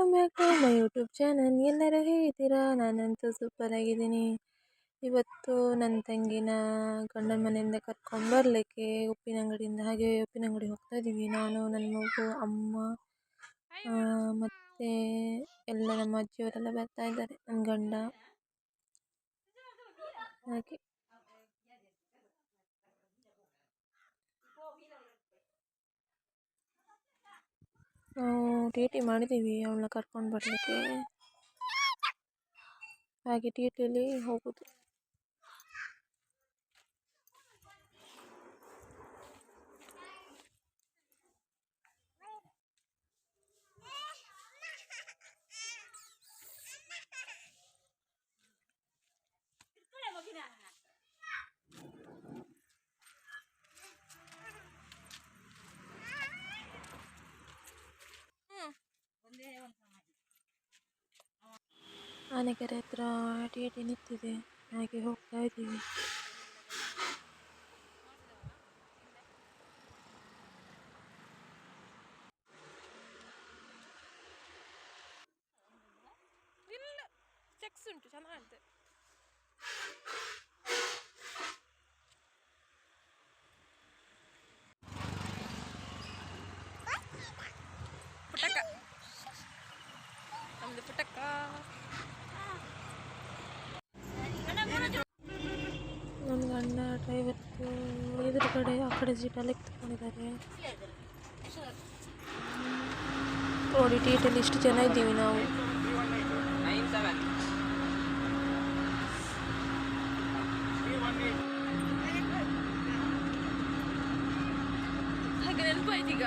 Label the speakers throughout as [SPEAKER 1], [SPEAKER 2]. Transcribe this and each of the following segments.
[SPEAKER 1] Welcome back to my YouTube channel. ಎಲ್ಲರೂ ಹೇಗಿದ್ದೀರಾ? ನಾನಂತೂ ಸೂಪರ್ ಆಗಿದ್ದೀನಿ. ಇವತ್ತು ನನ್ನ ತಂಗಿನ ಗಂಡನ ಮನೆಯಿಂದ ಕರ್ಕೊಂಡ್ಬರ್ಲಿಕ್ಕೆ ಉಪ್ಪಿನಂಗಡಿಯಿಂದ ಹಾಗೆ ಉಪ್ಪಿನಂಗಡಿ ಹೋಗ್ತಾ ಇದ್ದೀವಿ. ನಾನು, ನನ್ನ ಮಗು, ಅಮ್ಮ ಮತ್ತು ಎಲ್ಲ ನಮ್ಮ ಅಜ್ಜಿಯವರೆಲ್ಲ ಬರ್ತಾ ಇದ್ದಾರೆ, ನನ್ನ ಗಂಡ. ಹಾಗೆ ನಾವು ಟಿ ಟಿ ಮಾಡಿದ್ದೀವಿ ಅವಳನ್ನ ಕರ್ಕೊಂಡು ಬರಲಿಕ್ಕೆ. ಹಾಗೆ ಟಿ ಟಿಯಲ್ಲಿ ಹೋಗೋದು. ಆನೆಕೆರೆ ಹತ್ರ ಟಿ ಟಿ ನಿಂತಿದೆ, ಹಾಗೆ ಹೋಗ್ತಾ ಇದ್ದೀವಿ. ಚೆಕ್ಸ್ ಉಂಟು, ಚೆನ್ನಾಗಿದೆ. ಪುಟಕ ನಮ್ದು ಪುಟಕ. ನನ್ನ ಗಂಡ ಡ್ರೈವರ್ದು ಎದುರುಗಡೆ ಆ ಕಡೆ ಸೀಟಲ್ಲಿ ಎತ್ಕೊಂಡಿದ್ದಾರೆ. ನೋಡಿ, ಟಿ ಟಿಯಲ್ಲಿ ಇಷ್ಟು ಜನ ಇದ್ದೀವಿ ನಾವು. ಹಾಗೆ ನೆನಪಾಯ್ತೀಗ.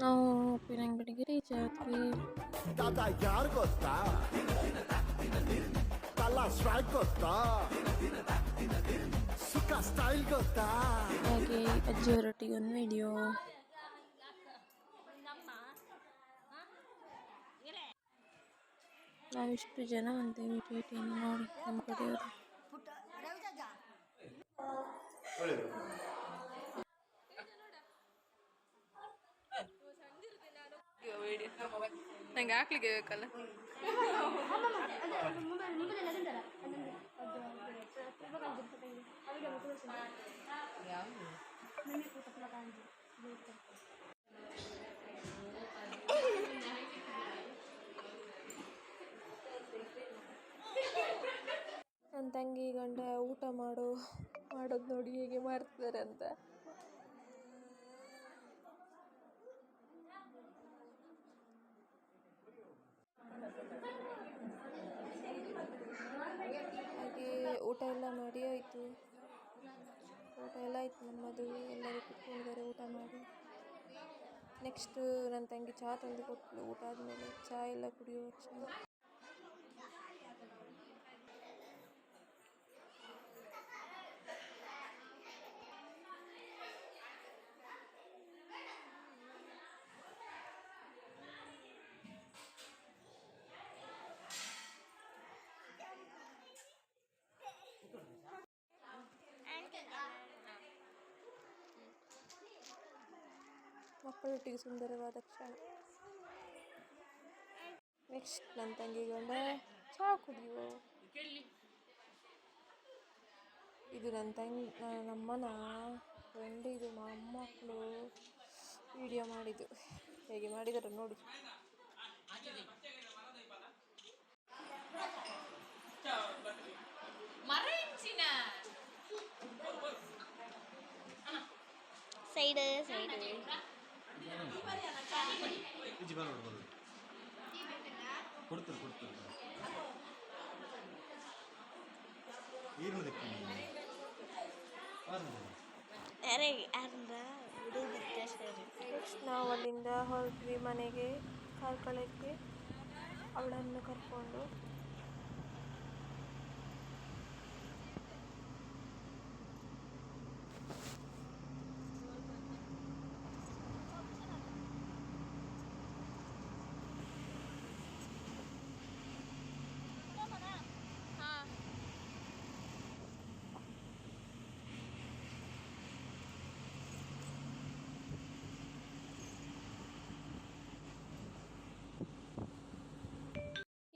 [SPEAKER 1] ನಾವು ಉಪ್ಪಿನಂಗಡಿಗೆ ರೀಚ್ ಆದ್ವಿ.
[SPEAKER 2] ದಾದಾ ಯಾರು ಗೊತ್ತಾ? ತಲಾ ಸ್ಟ್ರೈಕ್ ಗೊತ್ತಾ? ಸುಖ ಸ್ಟೈಲ್ ಗೊತ್ತಾ?
[SPEAKER 1] ಹಾಗೆ ಅಜ್ಜಿಯವರೊಟ್ಟಿಗೆ ಒಂದು ವಿಡಿಯೋ. ನಾವಿಷ್ಟು ಜನ ಅಂತೇವಿ ಟಿ ಟಿಯನ್ನು ನೋಡಿ, ನಮ್ಮ ಕಡೆಯವರು. ನಂಗೆ ಹಾಕ್ಲಿಕ್ಕೆ ಬೇಕಲ್ಲ. ನನ್ನ ತಂಗಿ ಗಂಡ ಊಟ ಮಾಡೋದು ನೋಡಿ ಹೇಗೆ ಮಾಡ್ತಿದ್ದಾರೆ ಅಂತ. ಹಾಗೆ ಊಟ ಎಲ್ಲ ಮಾಡಿ ಆಯಿತು. ಊಟ ಎಲ್ಲ ಆಯಿತು ನಮ್ಮದು. ಎಲ್ಲರೂ ಕುತ್ಕೊಂಡಿದ್ದಾರೆ ಊಟ ಮಾಡಿ. ನೆಕ್ಸ್ಟು ನನ್ನ ತಂಗಿ ಚಹಾ ತಂದು ಕೊಟ್ಟಳು. ಊಟ ಆದಮೇಲೆ ಚಹಾ ಎಲ್ಲ ಕುಡಿಯುವ ಕ್ಷಣ. ಮಕ್ಕಳೊಟ್ಟಿಗೆ ಸುಂದರವಾದ ಕ್ಷಣ. ನೆಕ್ಸ್ಟ್ ನನ್ನ ತಂಗಿ ಗಂಡ ಚಹಾ ಕುಡಿಯುವ. ಇದು ನಮ್ಮನ ಫ್ರೆಂಡ್, ಇದು ಮೊಮ್ಮಕ್ಕಳು ವಿಡಿಯೋ ಮಾಡಿದ್ದು. ಹೇಗೆ ಮಾಡಿದರು ನೋಡಿ.
[SPEAKER 3] ಸೈಡ್ ಬರೋದು ಕೊಡ್ತಾರೆ ಏನು
[SPEAKER 1] ನೆಕ್ಸ್ಟ್ ನಾವು ಅಲ್ಲಿಂದ ಹೊರಟ್ವಿ ಮನೆಗೆ ಕಾರ್ಕಳಕ್ಕೆ ಅವಳನ್ನು ಕರ್ಕೊಂಡು.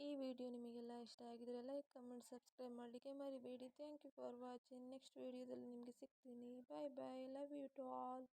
[SPEAKER 1] ಈ ವಿಡಿಯೋ ನಿಮಗೆಲ್ಲ ಇಷ್ಟ ಆಗಿದ್ರೆ ಲೈಕ್ ಕಮೆಂಟ್ ಸಬ್ಸ್ಕ್ರೈಬ್ ಮಾಡಲಿಕ್ಕೆ ಮರಿಬೇಡಿ. Thank you for watching. Next ವಿಡಿಯೋದಲ್ಲಿ ನಿಮಗೆ ಸಿಗ್ತೀನಿ. Bye bye. Love you to all.